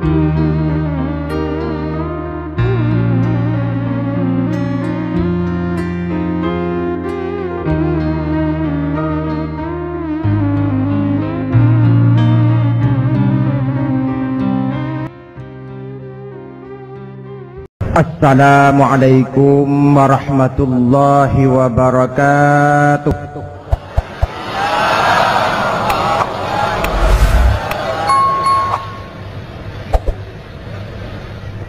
Assalamualaikum warahmatullahi wabarakatuh.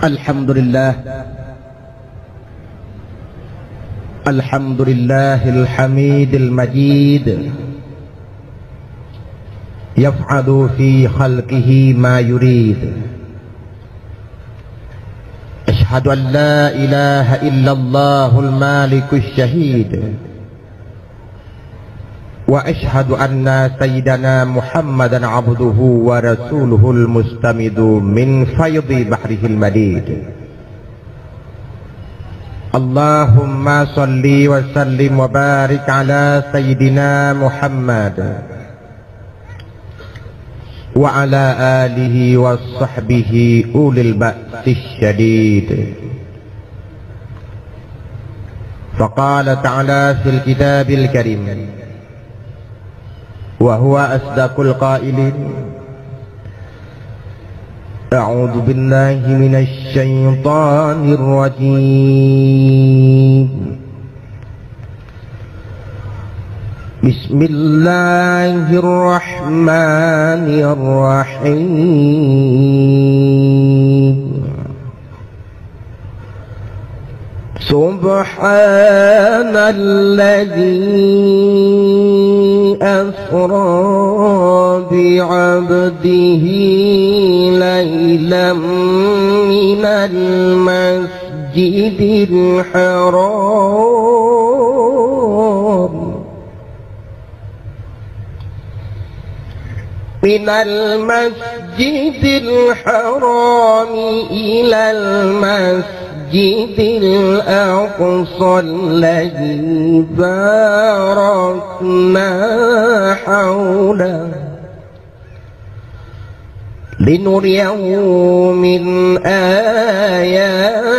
Alhamdulillah, alhamdulillahil hamidil majid, yaf'alu fi khalqihi ma yurid. أشهد أن لا إله إلا الله المالك الشهيد وأشهد أن سيدنا محمدا عبده ورسوله المستمد من فيض بحره المديد. اللهم صل وسلم وبارك على سيدنا محمد وعلى آله وصحبه أولي البأس الشديد. فقال تعالى في الكتاب الكريم وهو أصدق القائلين: أعوذ بالله من الشيطان الرجيم. بسم الله الرحمن الرحيم. سبحان الذي أسرى بعبده ليلا من المسجد الحرام إلى المسجد الأقصى الذي باركنا حوله لنريه من آياتنا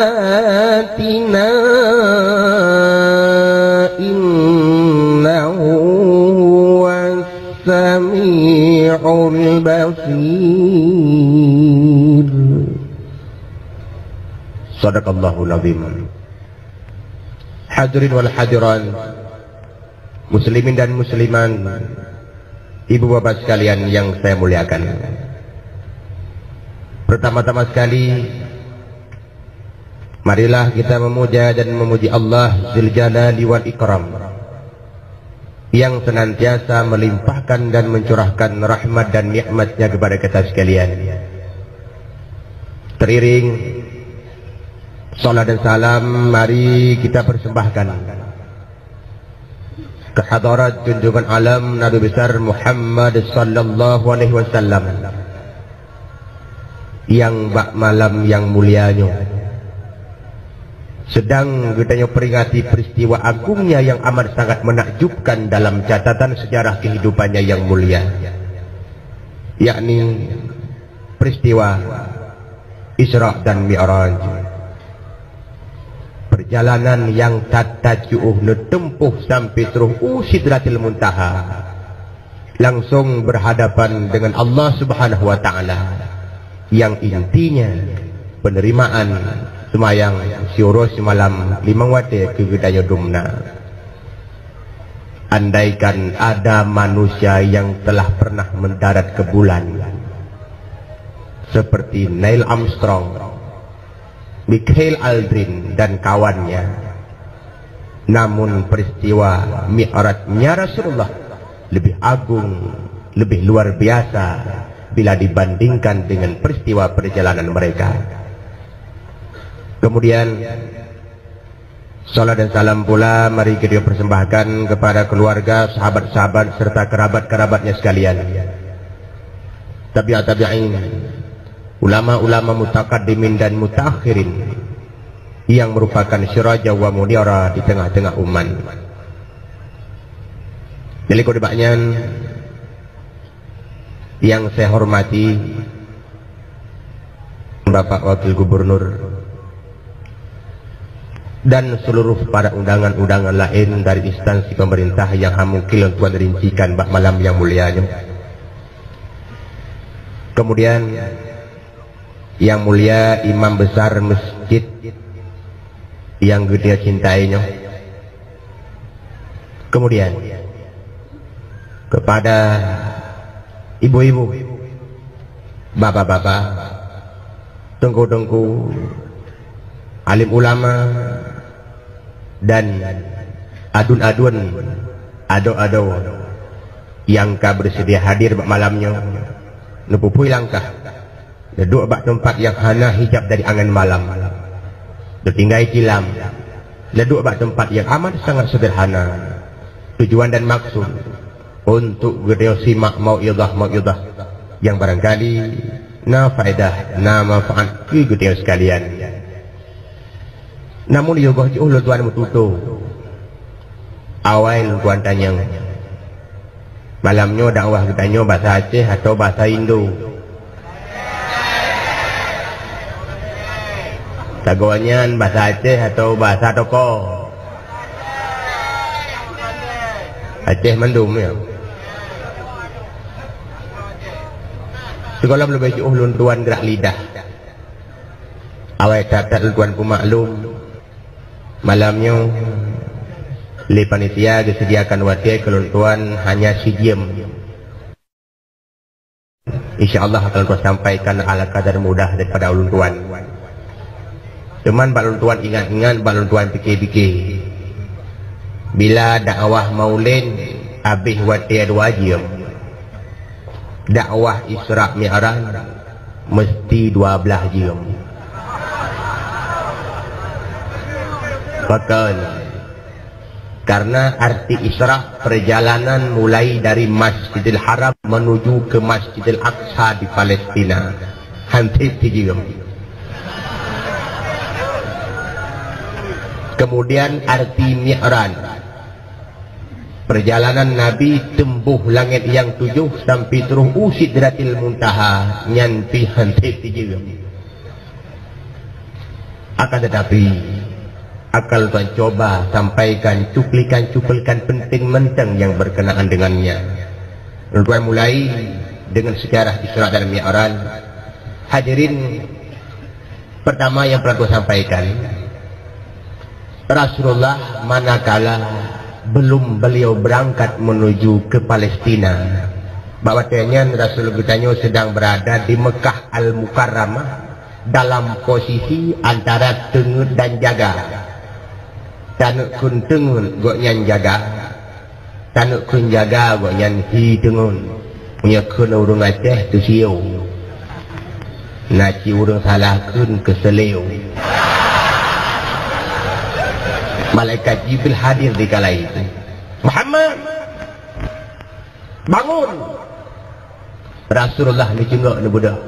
إنه هو السميع البصير. Sadaqallahul azim. Hadirin wal hadiran, muslimin dan musliman, ibu bapak sekalian yang saya muliakan. Pertama-tama sekali, marilah kita memuja dan memuji Allah Dzul Jalali wal Ikram yang senantiasa melimpahkan dan mencurahkan rahmat dan nikmatnya kepada kita sekalian. Teriring salat dan salam, mari kita persembahkan ke hadarat junjungan alam Nabi besar Muhammad sallallahu alaihi wasallam yang bak malam yang mulianya sedang kita peringati peristiwa agungnya yang amat sangat menakjubkan dalam catatan sejarah kehidupannya yang mulia, yakni peristiwa Isra dan Mi'raj. Perjalanan yang tatajuh netempuh sampai teruh Sidratil Muntaha, langsung berhadapan dengan Allah Subhanahu wa taala, yang intinya penerimaan semayang syuruh semalam limang wate ke gedaya dumna. Andaikan ada manusia yang telah pernah mendarat ke bulan seperti Neil Armstrong, Buzz Aldrin dan kawannya, namun peristiwa Mi'rajnya Rasulullah lebih agung, lebih luar biasa bila dibandingkan dengan peristiwa perjalanan mereka. Kemudian salat dan salam pula mari kita persembahkan kepada keluarga, sahabat-sahabat serta kerabat-kerabatnya sekalian, tabi'in, ulama-ulama mutaqaddimin dan mutaakhirin yang merupakan syiraja wa munira di tengah-tengah umat. Jadi kodebaknya yang saya hormati Bapak Wakil Gubernur, dan seluruh para undangan-undangan lain dari instansi pemerintah yang mungkin tuan rincikan bak malam yang mulianya. Kemudian yang mulia imam besar masjid yang dia cintainya. Kemudian kepada ibu-ibu, bapak-bapak, tengku-tengku, alim ulama, dan adun-adun, ado-ado yang ka bersedia hadir malamnya, nepupui langkah duduk bak tempat yang hana hijab dari angan malam, tertinggai tilam, duduk bak tempat yang amat sangat sederhana. Tujuan dan maksud untuk gedeo simak mau'idah yang barangkali na faedah, na manfaat ke gedeo sekalian. Namun yogoh jauh tuan mututu awal tuan tanyang malamnya dakwah katanya bahasa Aceh atau bahasa Indo. Tagoannya bahasa Aceh atau bahasa Toko. Aceh Mendung ya. Sekolah belum baca ulun tuan gerak lidah. Awal catat tuan ku maklum. Malamnya li panitia disediakan wakil keluntuan hanya si diem. InsyaAllah akan kau sampaikan ala kadar mudah daripada ulun tuan. Cuman balun tuan ingat-ingat, balun tuan fikir-fikir. Bila dakwah maulid habis wakil wajib, dakwah Isra' Mi'raj mesti 12 jam. Betul. Karena arti Isra' perjalanan mulai dari Masjidil Haram menuju ke Masjidil Aqsa di Palestina. Hampir 3 jam. Kemudian arti Mi'raj, perjalanan Nabi tembuh langit yang 7 sampai terus Sidratil Muntaha nyampi hampir 3 jam. Akan tetapi akal tuan coba sampaikan cuplikan-cuplikan penting menteng yang berkenaan dengannya. Tuan mulai dengan sejarah Isra dan Mi'raj. Hadirin, pertama yang pernah tuan sampaikan, Rasulullah manakala belum beliau berangkat menuju ke Palestina, bahwasanya Rasul kita sedang berada di Mekah Al-Mukarramah dalam posisi antara tengut dan jaga. Tanuk kun tengun gok nyan jaga, tanuk kun jaga gok nyan hi tengun. Punya kun urung Aceh tu siu, naci urung salah kun keseleu. Malaikat Jibril hadir di kala itu. Muhammad, bangun. Rasulullah ni cengok ni budak.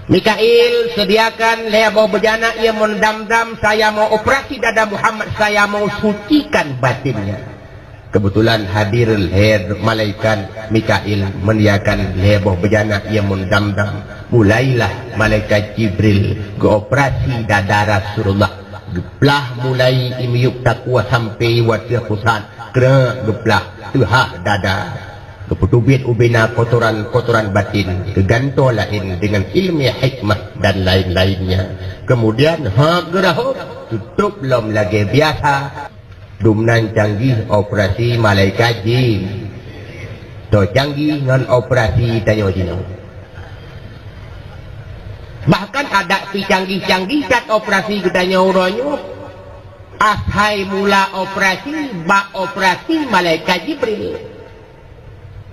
Mikail, sediakan leher bejana, ia mendam-dam, saya mau operasi dada Muhammad, saya mau sucikan batinnya. Kebetulan hadir leher malaikat Mikail mendiakan leher bejana, ia mendam-dam. Mulailah malaikat Jibril ke operasi dada Rasulullah. Geplah mulai imiyuk takwa sampai wadah pusat. Kena geplah tuhah dada. Keputubit ubina kotoran-kotoran batin. Keganto lain dengan ilmu hikmah dan lain-lainnya. Kemudian gerahuk tutup lom lagi biasa. Dumnan canggih operasi malaikat jin. To canggih dengan operasi tanyo jino. Bahkan ada si canggih-canggih kat operasi gedanya uronyo. Ashai mula operasi, bak operasi malaikat Jibril.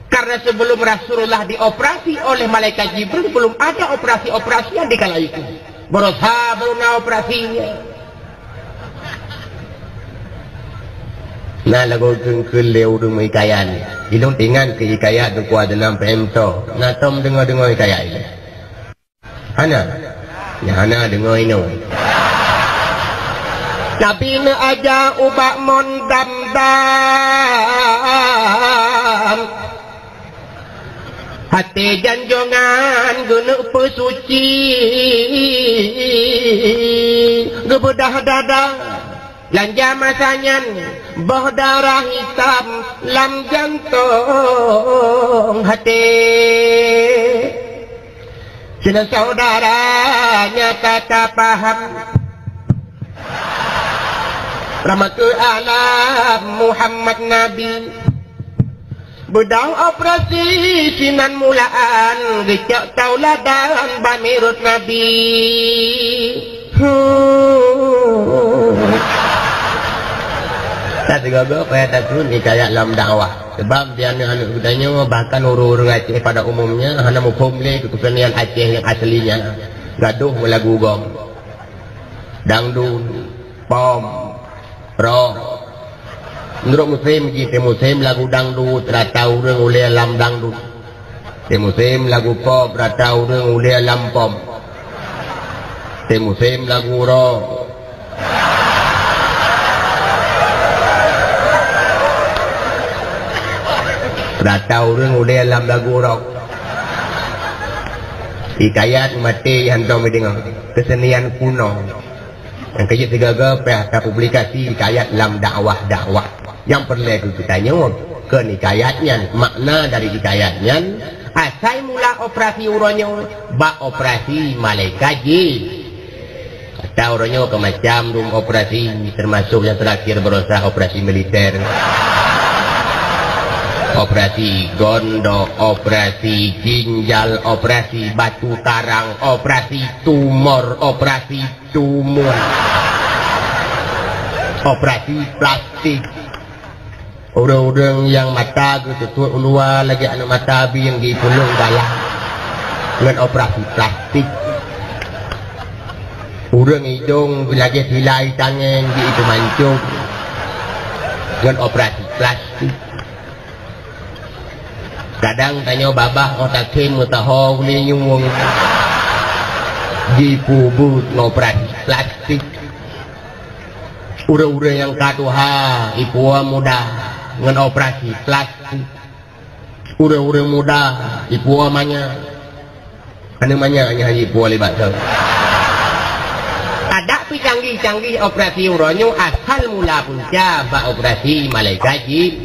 Karena sebelum Rasulullah dioperasi oleh malaikat Jibril, belum ada operasi-operasi yang dikala itu. Berusaha beruna operasinya. Nah lagu ke leu dengan ikayan. Ilung tingan ke ikayat tu kuat dalam pemto. Nah tom dengar-dengar ikayat ini. Hana, ya Hana dengar ini. Nabi ne aja ubak mondam-dam. Hati janjongan guna pesuci. bedah dada lanja masanya berdarah hitam lam jantung hati. Sila saudaranya kata paham rahmatul alam Muhammad Nabi bedang operasi sinan mulaan gecak tauladan bamirut Nabi. Tak juga payah takun hikayat dalam dakwah. Sebab dia anak-anak kudanya bahkan orang-orang Aceh pada umumnya hanya mufumle kesenian Aceh yang aslinya. Gaduh lagu gom, dangdut, pom, rock. Menurut musim kita musim lagu dangdut ratau orang ulai alam dangdut. Di musim lagu pop ratau orang ulai alam pom. Di musim lagu rock. Ratau orang ulai alam lagu rock. Hikayat mati yang tahu mendengar kesenian kuno. Yang kaya tiga-tiga pihak publikasi hikayat dalam dakwah-dakwah. Yang perlu kita tanya ke hikayatnya, makna dari hikayatnya. Asal mula operasi uronyo, bak operasi malaikat jin. Kata uronyo ke macam rum operasi, termasuk yang terakhir berusaha operasi militer. Operasi gondok, operasi ginjal, operasi batu karang, operasi tumor, operasi tumor, operasi plastik. Orang-orang yang mata ketutup luar lagi anak mata yang dipulung dalam dengan operasi plastik. Orang hidung lagi hilai tangan di itu mancung dengan operasi plastik. Kadang tanya babah otak kem mutaho ni nyung di pubut ngoperasi plastik. Ura-ura yang katuha ipua muda dengan operasi plastik. Ura-ura muda ipua manya anu manya hanya ipua lebat tu. Ada pi canggih-canggih operasi uronyo asal mula punca ba operasi malaikat jin.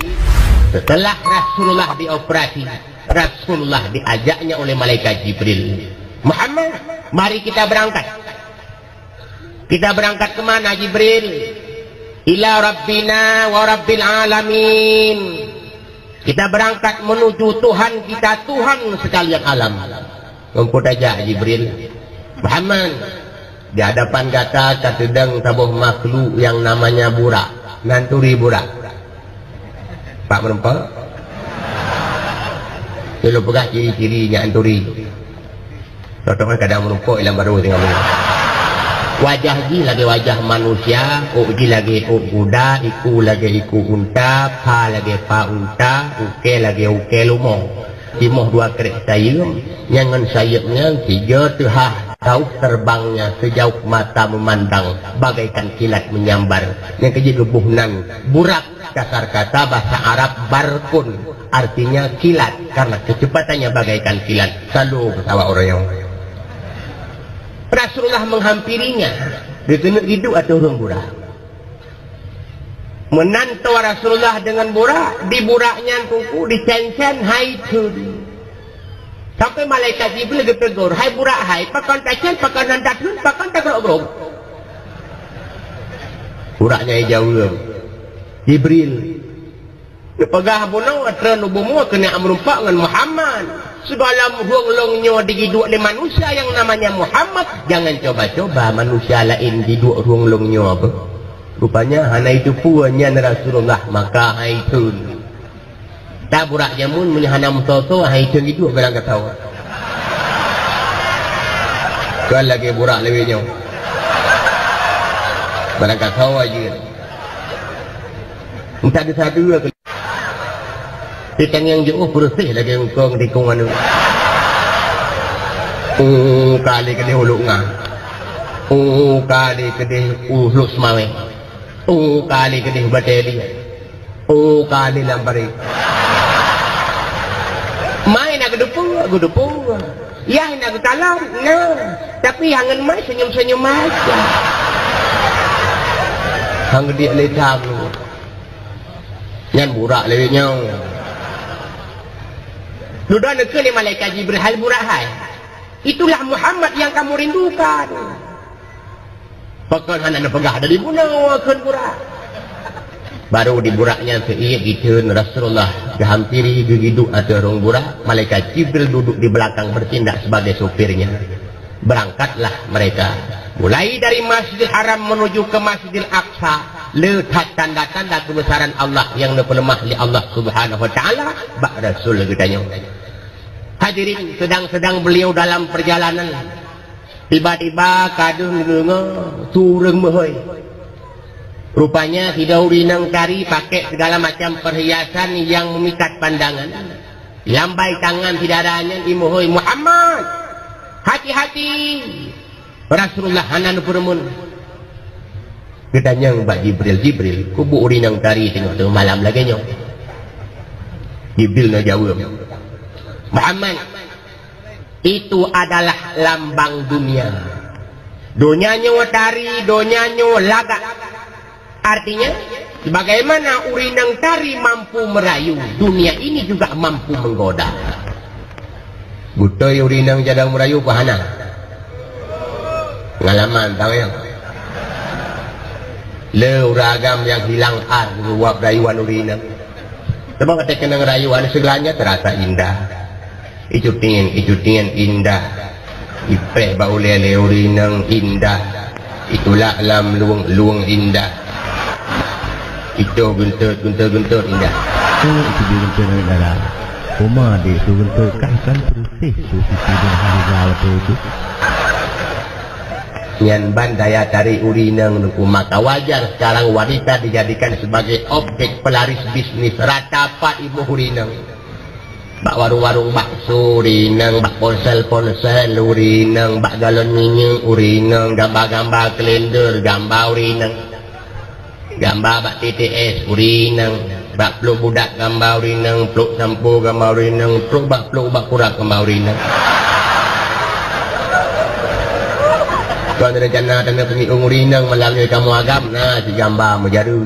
Setelah Rasulullah dioperasi, Rasulullah diajaknya oleh malaikat Jibril. Muhammad, mari kita berangkat. Kita berangkat kemana Jibril? Ila Rabbina wa Rabbil Alamin. Kita berangkat menuju Tuhan kita, Tuhan sekalian alam. Ngumpul aja Jibril. Muhammad, di hadapan kata sedang tabuh makhluk yang namanya burak. Nanturi burak. Pak merempak kalau pegah ciri-cirinya anturi contohnya kadang merempak ilang baru tinggal wajah ji lagi wajah manusia ji lagi kuda iku lagi iku unta pa lagi pa unta uke lagi uke lumo timoh dua kerek sayum nyangan sayapnya tiga tehah tahu terbangnya sejauh mata memandang bagaikan kilat menyambar yang keji gebuhnan burak. Kasar kata bahasa Arab barkun artinya kilat karena kecepatannya bagaikan kilat. Selalu ketawa orang yang Rasulullah menghampirinya dikena hidup atau orang burak. Menantau Rasulullah dengan burak, di buraknya kuku dicen-cen haitun. Sampai malaikat Jibril tegur, hai burak hai, pakan tacen, pakan nandatun, pakan takrok-krok. Buraknya jauh. Jibril pegah bunau atran ubumu kena merumpak dengan Muhammad segala huang longnya digiduk oleh manusia yang namanya Muhammad. Jangan coba-coba manusia lain diduk huang longnya apa rupanya hana itu puanya Rasulullah maka haitun tak burak jamun punya hana mutoto haitun itu bilang ketawa kan lagi burak lebihnya barang ketawa je. Entah ada satu ke ikan yang jauh bersih lagi engkong di kungan kali ke dia huluk ngah kali ke dia huluk semawe kali ke dia bateri kali lampari main aku dupung ya nak talam nah tapi hangan mai senyum-senyum aja hang dia letang nyan burak lewe nyong duda neke ni malaikat Jibril hal burak hai itulah Muhammad yang kamu rindukan pakon hana pegah dari bunau akan burak baru di buraknya seiya gitu Rasulullah hampiri gigiduk atau rong burak malaikat Jibril duduk di belakang bertindak sebagai sopirnya berangkatlah mereka mulai dari Masjidil Haram menuju ke Masjidil Aqsa letak tanda-tanda kebesaran Allah yang lemah li Allah Subhanahu wa taala bak Rasul katanya hadirin sedang beliau dalam perjalanan tiba-tiba kadung dengar turun mahoi rupanya tidak urinang tari pakai segala macam perhiasan yang memikat pandangan lambai tangan tidak adanya imuhoi Muhammad hati-hati Rasulullah hanan purmun katanya Mbak Jibril kubu urinang tari tengok malam lagi nyok Jibril nak jawab Muhammad itu adalah lambang dunia donyanya tari donyanya laga artinya sebagaimana urinang tari mampu merayu dunia ini juga mampu menggoda butoy urinang jadang merayu pahana pengalaman tahu yang le ragam yang hilang ruap rayuan urinang sebab kata kena rayuan segalanya terasa indah icutian indah ipeh bau lele urinang indah itulah alam luang indah itu guntur indah itu guntur indah Oma dek tu guntur kan persis tu sisi dan harga itu Nyan ban daya tarik urinang nuku maka wajar sekarang wanita dijadikan sebagai objek pelaris bisnis rata pak ibu urinang bak warung-warung bakso urinang bak ponsel urinang bak galon minyak urinang gambar-gambar kalender gambar urinang gambar bak TTS urinang bak peluk budak gambar urinang peluk sampo gambar urinang peluk bak kurak gambar urinang kalau ada rencana tanda pengiung urinang malamnya kamu agam nah si gambar menjaru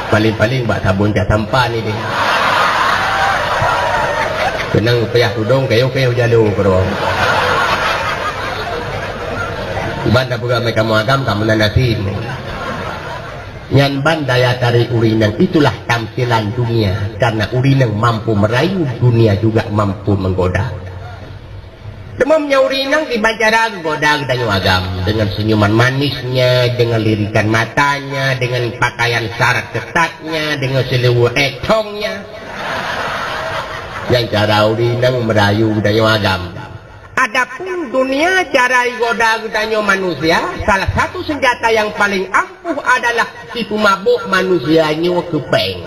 paling-paling bak sabun cat sampah ni dia kenang payah tudung kayu jalu kerong banda pula mereka kamu agam kamu nasi nyan ban daya tarik urinang itulah tampilan dunia karena urinang mampu merayu dunia juga mampu menggoda demamnya urinang dibacara goda danyu agam dengan senyuman manisnya dengan lirikan matanya dengan pakaian syarat ketatnya dengan selewu etongnya yang cara urinang merayu danyu agam adapun dunia cara goda danyu manusia salah satu senjata yang paling ampuh adalah tipu mabuk manusianya kepeng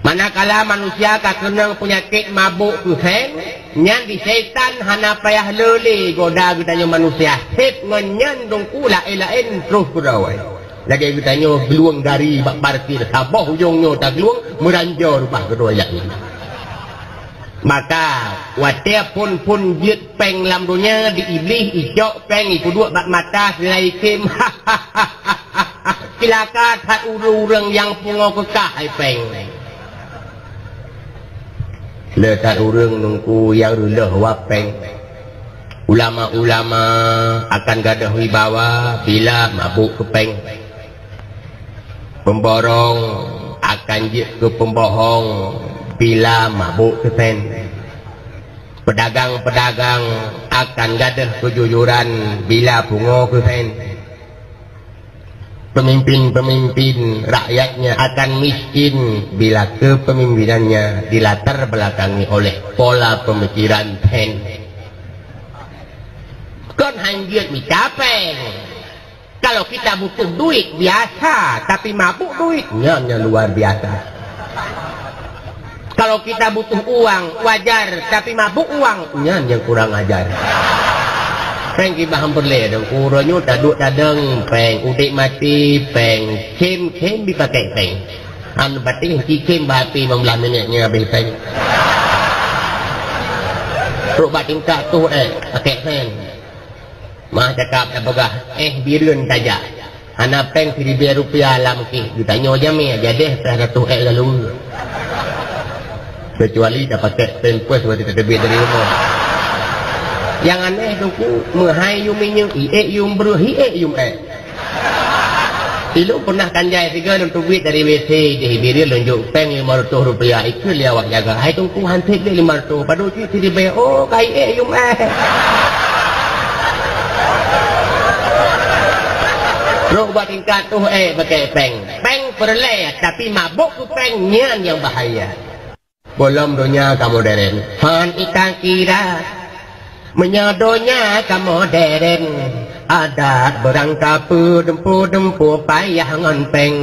manakala manusia kakenang penyakit mabuk kepeng nyan di setan hana payah lele goda gudanya manusia hep ngenyan dong kula elaen terus berawai lagi gudanya geluang dari bak parkir sabah ujungnya tak geluang meranjau rupah kedua yang maka watia pun jit peng lam dunia di iblis ijok peng iku dua bak mata selai kim silakan tak urang yang pungo kekah ai peng letak urang nungku yang ruluh wapeng ulama-ulama akan gadah wibawa bila mabuk kepeng pemborong akan jik ke pembohong bila mabuk kesen pedagang-pedagang akan gadah kejujuran bila pungo kesen pemimpin-pemimpin rakyatnya akan miskin bila kepemimpinannya dilatar belakangi oleh pola pemikiran pen. Kon hanjut micapeng. Kalau kita butuh duit biasa, tapi mabuk duitnya luar biasa. Kalau kita butuh uang wajar, tapi mabuk uangnya yang kurang ajar. Peng kita hampir le dong uronyo taduk tadeng peng udik mati peng kem dipakai peng anu bating kem bapi membelah minitnya habis peng ruk bating tak tu pakai peng mah cakap dah pegah birun saja Anak peng Rp1,000 lah mungkin. Ditanya aja mi aja deh 100 lalu. Kecuali dah pakai pempes berarti tak lebih dari rumah. Yang aneh tu ku menghai yum minyu yum beruhi yum Ilu pernah kanjai tiga untuk duit dari WC di biri lonjok peng Rp500 itu dia awak jaga. Hai tungku hantik dia 500. Padu cuy tidak bayar. Oh kai yum Rok buat tingkat tu pakai peng. Peng perleh tapi mabuk tu peng nyan yang bahaya. Belum dunia kamu deren. Han ikan kira menyadonya kamu deren. Ada berangkapu dempu payah ngon peng.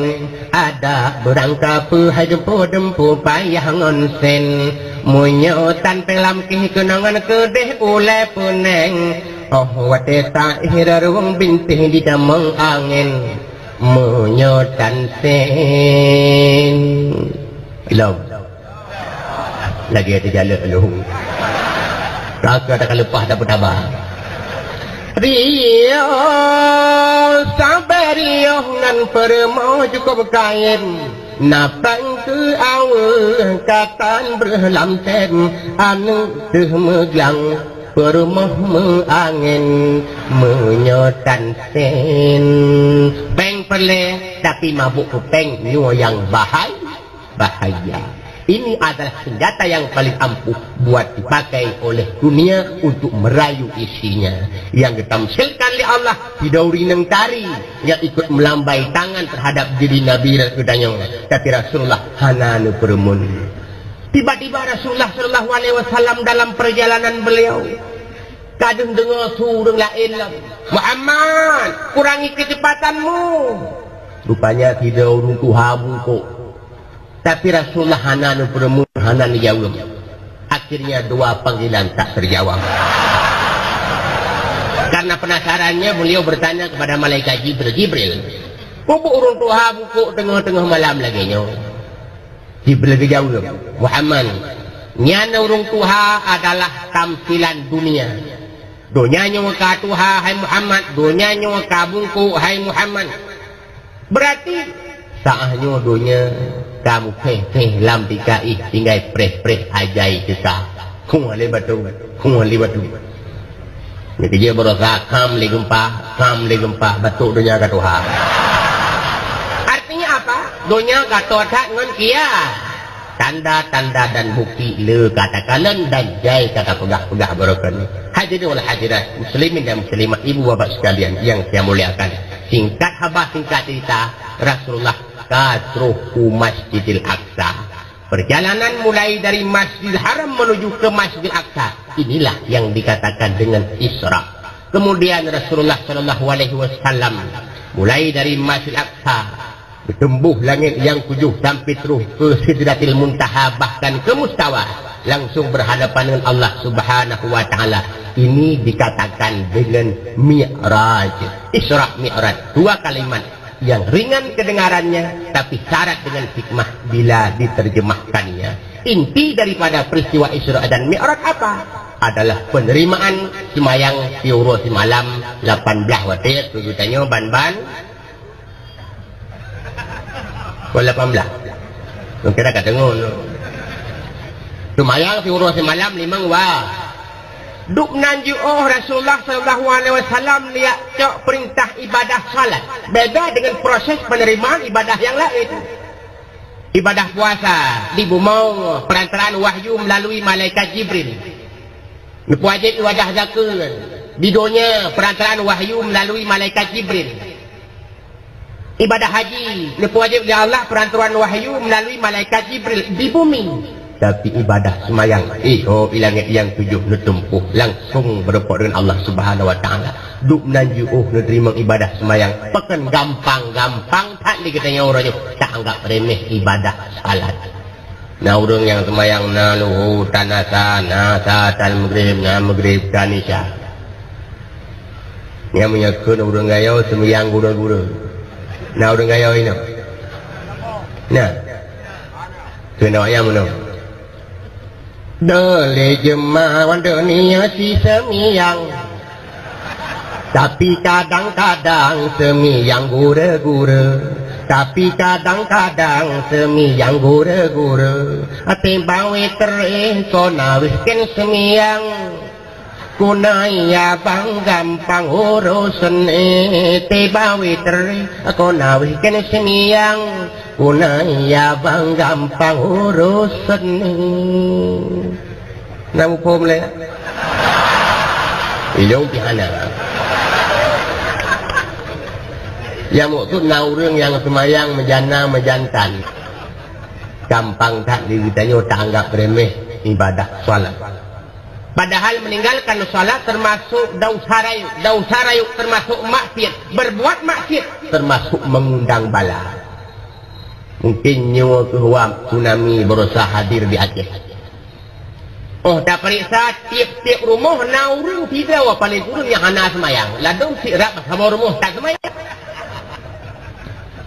Ada berangkapu hai dempu payah ngon sen. Munyotan pelam kih kenangan kedeh ule puneng. Oh wate tak hirarung bintih di damang angin. Munyotan sen. Belum. Lagi ada jalur lu. Raka tak lepas tak bertabah. Rio sampai Rio ngan permo cukup kain. Napang ke awal katan berlam ten. Anu teh meglang permo mengangin. Menyotan sen. Peng perle tapi mabuk peng nyo yang bahaya. Ini adalah senjata yang paling ampuh buat dipakai oleh dunia untuk merayu isinya. Yang ditamsilkan oleh Allah didauri neng tari yang ikut melambai tangan terhadap diri Nabi Rasulullah. Tapi Rasulullah hananu peremun. Tiba-tiba Rasulullah SAW dalam perjalanan beliau kadang dengar surung lain lah. Muhammad, kurangi kecepatanmu. Rupanya tidak urung Tuhan kok. Tapi Rasulullah hananu peremun hananu jawab. Akhirnya dua panggilan tak terjawab. Karena penasarannya beliau bertanya kepada malaikat Jibril. Bubuk urung tuha buku tengah-tengah malam lagi nyo. Jibril jawab, Muhammad, nyana urung tuha adalah tampilan dunia. Dunia nyo ka tuha hai Muhammad, dunia nyo ka bungku hai Muhammad. Berarti saahnya dunia kamu peh lam dikai tinggal preh ajai kita. Kung ali batu. Jadi dia berusaha kam le gempa batu dunia ka Tuhan. Artinya apa? Dunia ka Tuhan ngon kia. Tanda-tanda dan bukti le katakan dan jai kata pegah-pegah barokan. Hadirin wal hadirat muslimin dan muslimat ibu bapak sekalian yang saya muliakan. Singkat cerita Rasulullah katruhu Masjidil Aqsa. Perjalanan mulai dari Masjidil Haram menuju ke Masjidil Aqsa. Inilah yang dikatakan dengan Isra. Kemudian Rasulullah SAW mulai dari Masjidil Aqsa bertembuh langit yang 7 sampai terus ke Sidratil Muntaha bahkan ke Mustawa, langsung berhadapan dengan Allah Subhanahu wa taala. Ini dikatakan dengan Mi'raj. Isra Mi'raj, dua kalimat yang ringan kedengarannya tapi syarat dengan hikmah bila diterjemahkannya. Inti daripada peristiwa Isra dan Mi'raj apa? Adalah penerimaan semayang siuro semalam 18 watir tujuannya ban-ban 18. Mungkin tak dengar. Semayang siuro semalam 5 wah. Duk nanju Rasulullah SAW lihat cok perintah ibadah salat. Beda dengan proses penerimaan ibadah yang lain. Ibadah puasa di bumau perantaraan wahyu melalui malaikat Jibril. Wajib ibadah zakat di dunia perantaraan wahyu melalui malaikat Jibril. Ibadah haji wajib di Allah perantaraan wahyu melalui malaikat Jibril di bumi. Tapi ibadah semayang langit yang 7 netempuh langsung berdepan dengan Allah Subhanahu wa taala. Duk nanju nerima ibadah semayang pekan gampang tak dikatanya orangnya tak anggap remeh ibadah salat. Nah orang yang semayang naluhu tanasa tan maghrib tanisha. Yang menyakun orang gayau semayang guru-guru. Nah orang gayau ini. Nah kena ayam mana? Dole jemawan dunia si semiyang Tapi kadang-kadang semi yang gura-gura, tapi kadang-kadang semi yang gura-gura. Timbang witer kona wisken semiyang, kunaya bang gampang urusan. Timbang witer kona wisken semiyang, kunaya bang gampang urusan. Namu pom le, ilong pihana. Yang itu naurung yang semayang menjana menjantan. Gampang tak ditanya tak anggap remeh ibadah salat. Padahal meninggalkan salat termasuk dosa rayu termasuk maksiat, berbuat maksiat termasuk mengundang bala. Mungkin nyawa kehuam tsunami berusaha hadir di Aceh. Oh, tak periksa tiap-tiap rumah naurung tidak apa paling kurang yang hana semayang. Ladung sirap sama rumah tak semayang.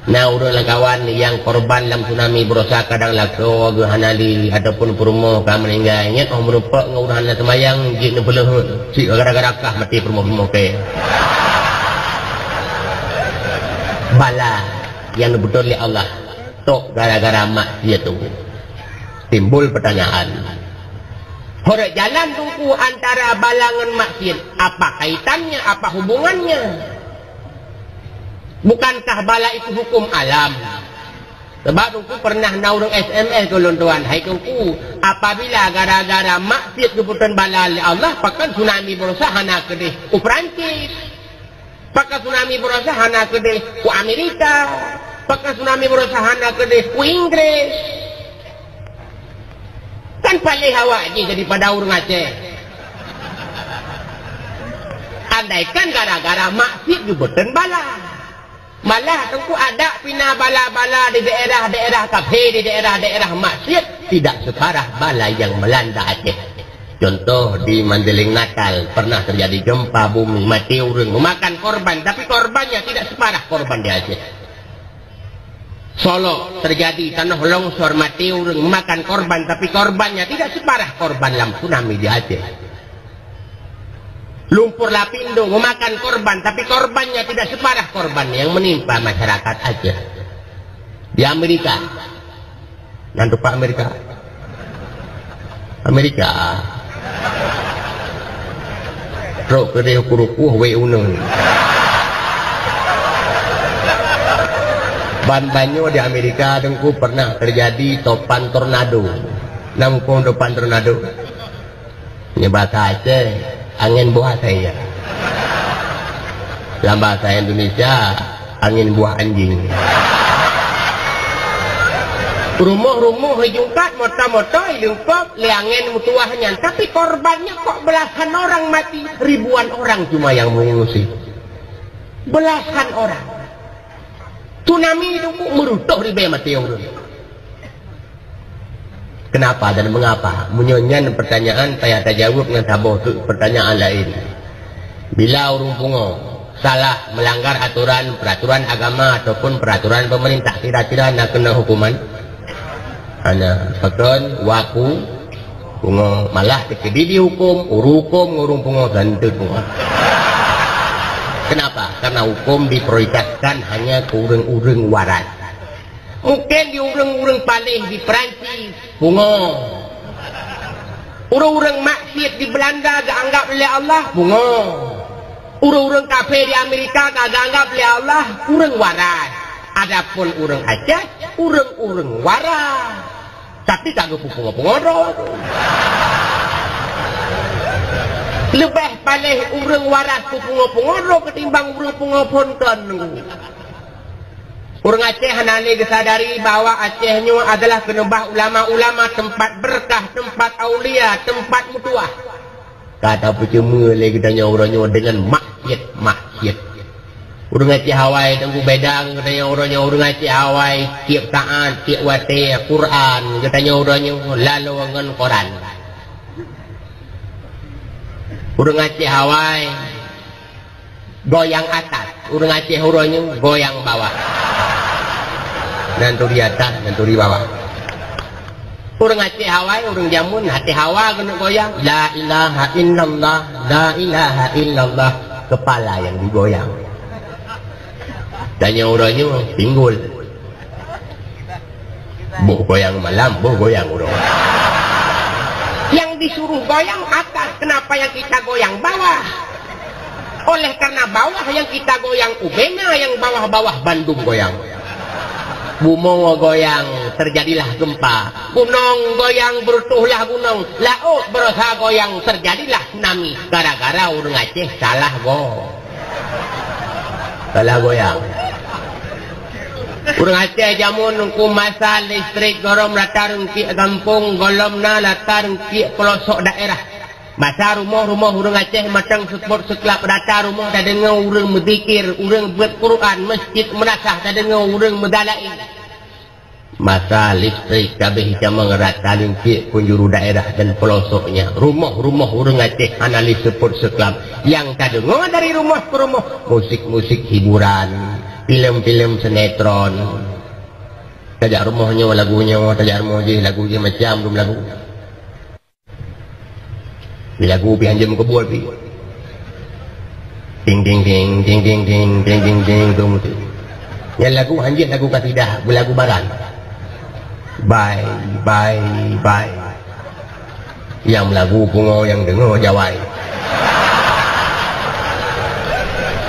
Nah, urang kawan yang korban dalam tsunami berusaha kadang lako hanali ataupun perumoh kah meninggal ingat merupak ngurang hana semayang jik nebelah cik gara-gara kah mati perumoh ke bala yang betul oleh Allah tok gara-gara maksiat tu timbul pertanyaan. Horek jalan tunggu antara balangan maksiat apa kaitannya, apa hubungannya? Bukankah bala itu hukum alam? Sebab tungku pernah naurung SMS kolon tuan. Hai tungku, apabila gara-gara maksiat keputusan bala Allah, pakan tsunami berusaha hana kedih ku Perancis. Pakan tsunami berusaha hana kedih ku Amerika. Pakan tsunami berusaha hana kedih ku Inggris. Kan paling hawa je daripada urang Aceh. Andaikan gara-gara maksiat keputusan bala. Malah tunggu ada pina bala-bala di daerah-daerah kafe, di daerah-daerah maksiat tidak separah bala yang melanda Aceh. Contoh di Mandeling Natal pernah terjadi gempa bumi, mati orang, memakan korban, tapi korbannya tidak separah korban di Aceh. Solo terjadi tanah longsor, mati orang, memakan korban, tapi korbannya tidak separah korban dalam tsunami di Aceh. Lumpur Lapindo memakan korban, tapi korbannya tidak separah korban yang menimpa masyarakat Aceh. Di Amerika, nanti Pak Amerika, rok kedai kurukuh weunun. Ban-banyo di Amerika tengku pernah terjadi topan tornado. Nangkong topan tornado. Ini bahasa Aceh. Angin buah saya. Dalam bahasa Indonesia angin buah anjing. Rumah-rumah jungkat mota-mota lengkap le angin mutuahnya, tapi korbannya kok belasan orang mati, ribuan orang cuma yang mengungsi. Belasan orang. Tsunami itu merutuh ribuan mati orang. Kenapa dan mengapa? Menyonyan pertanyaan saya tak jawab dengan tabuh pertanyaan lain. Bila urung pungo salah melanggar aturan peraturan agama ataupun peraturan pemerintah, kira-kira nak kena hukuman? Ana pakon waku pungo malah dikedi dihukum, urukum ngurung pungo gantut pungo. Kenapa? Karena hukum diprioritaskan hanya ke urang-urang waras. Mungkin di urang-urang paling di Perancis, bungo. Urang-urang maksiat di Belanda gak anggap oleh Allah, bungo. Urang-urang kafe di Amerika gak anggap oleh Allah, urang waras. Adapun urang Aceh, urang-urang waras. Tapi kagak pungo-pungo. Lebih paling urang waras pungo-pungo ketimbang urang pungo-pungon. Orang Aceh hanane disadari bahwa Acehnya adalah kenembah ulama-ulama, tempat berkah, tempat aulia, tempat mutuah. Kata percuma lagi tanya orangnya dengan maksiat. Orang Aceh Hawaii tunggu bedang katanya orangnya orang Aceh Hawaii tiap taat, tiap wate Quran katanya orangnya lalu dengan Quran. Orang Aceh Hawaii goyang atas, orang Aceh orangnya goyang bawah. Nanti di atas, nanti di bawah. Orang Aceh Hawaii, orang Jamun, hati hawa kena goyang. La ilaha illallah, la ilaha illallah, kepala yang digoyang. Tanya orangnya pinggul. Boh goyang malam, boh goyang orang. Yang disuruh goyang atas, kenapa yang kita goyang bawah? Oleh karena bawah yang kita goyang ubena, yang bawah-bawah Bandung goyang. Bumo goyang, terjadilah gempa. Gunung goyang, berutuhlah gunung. Laut berusaha goyang, terjadilah tsunami. Gara-gara orang Aceh salah salah goyang. Orang Aceh jamun ku masa listrik gorom latar ki kampung golomna latar ki pelosok daerah. Masa rumah-rumah orang Aceh macam support sekelap data rumah tak dengar orang berzikir, orang berquran, masjid merasah tak dengar orang medalai. Masa listrik kabeh jamang rata lingkik penjuru daerah dan pelosoknya. Rumah-rumah orang Aceh analis support sekelap yang tak dengar dari rumah ke rumah. Musik-musik hiburan, film-film sinetron. Tajak rumahnya lagunya, tajak rumah je lagu je macam belum lagu. Bila lagu pi hanjam kebul pi. Ding ding ding ding ding ding ding ding ding tu musik. Yang lagu hanjam lagu kasidah, lagu baran. Bye bye bye. Yang lagu pungo yang dengar jawai.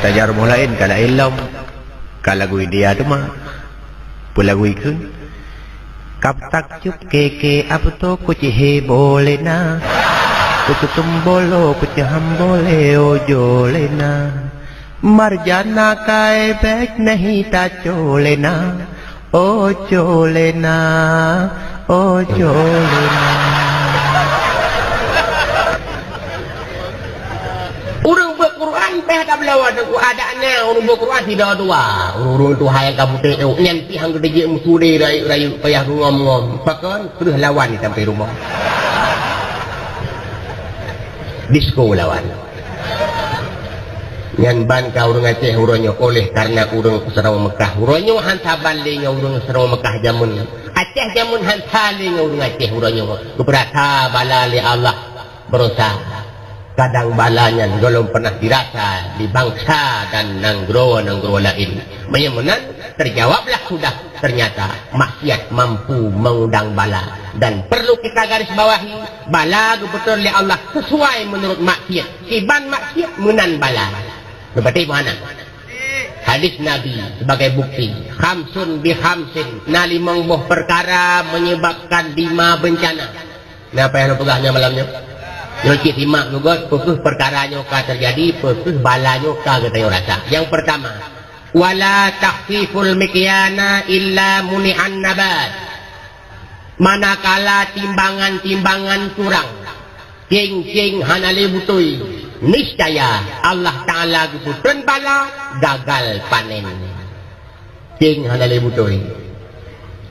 Tajak rumah lain kalau ilom. Kalau lagu India tu mah. Pun lagu ikut. Kap tak cup keke apa tu kuch he boleh na. Kuch tumbolo kuch hum boleh ojo lena. Marjana kai bek nahi ta chole na. Ojo lena. Ojo lena. Orang berquran peh tak belawa aku adanya orang berquran tidak dua. Orang tu hayang kamu tengok nanti hang gede musudi rayu payah ngom-ngom. Pakai terus lawan ni sampai rumah. Disco lawan. Yang ban ka orang Aceh urangnya oleh karena urang Sarawak Mekah. Urangnya hantar baliknya urang Sarawak Mekah jamun. Aceh jamun hantar lingnya urang Aceh urangnya. Keberata bala li Allah berusaha. Kadang balanya belum pernah dirasa di bangsa dan nanggro lain. Menyemunan terjawablah sudah ternyata maksiat mampu mengundang bala dan perlu kita garis bawahi bala betul oleh Allah sesuai menurut maksiat. Kiban maksiat menan bala. Berarti mana? Hadis Nabi sebagai bukti. Khamsun bi khamsin. Nalimang buah perkara menyebabkan 5 bencana. Ini apa yang pegahnya malamnya? Yang simak juga, putus perkaranya ka terjadi, putus balanya ka kita rasa. Yang pertama, wala takhfiful mikyana illa muni'an nabat. Manakala timbangan-timbangan curang, cing-cing hanali butui, niscaya Allah Ta'ala guputun bala, gagal panen. Cing hanali butui.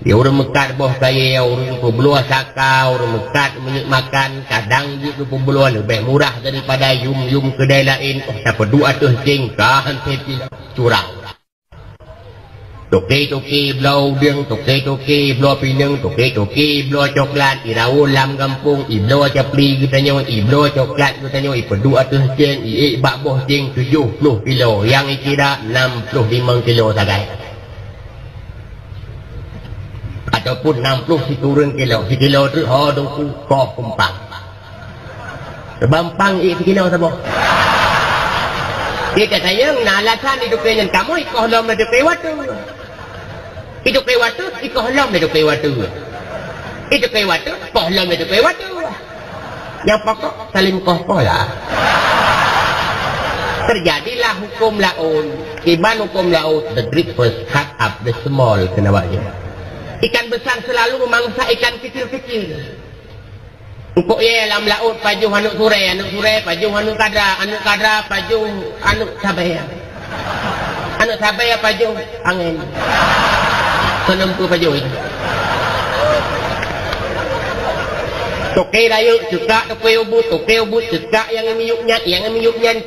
Ya orang mekat boh kaya, orang pembelua saka, orang mekat menikmakan, kadang juga pembelua lebih murah daripada yum-yum kedai lain. Oh, tak pedua tu jengkahan seti curang. Toke-toke belau udang, toke-toke belau pinang, toke-toke belau coklat, irau lam kampung, iblau capli katanya, iblau coklat katanya, pedua tu jeng, bak boh jeng 70 kilo, yang ikira 65 kilo sagai. Ataupun 60 si turun kilo. Si kilo tu dongku koh kumpang. Bampang kilo sama. Dia kata yang alasan hidup dengan kamu ikoh lom hidup watu. Hidup watu ikoh lom hidup watu. Hidup watu koh lom hidup watu. Yang pokok saling koh lah. Terjadilah hukum laut. Kiban hukum laut. The great first cut up the small kenawanya. Ikan besar selalu memangsa ikan kecil-kecil. Untuk ye dalam laut paju hanuk sure paju hanuk kadra paju hanuk sabaya. Hanuk sabaya paju angin. Senempu paju itu. Toke rayu cekak toke ubut cekak yang miyuknya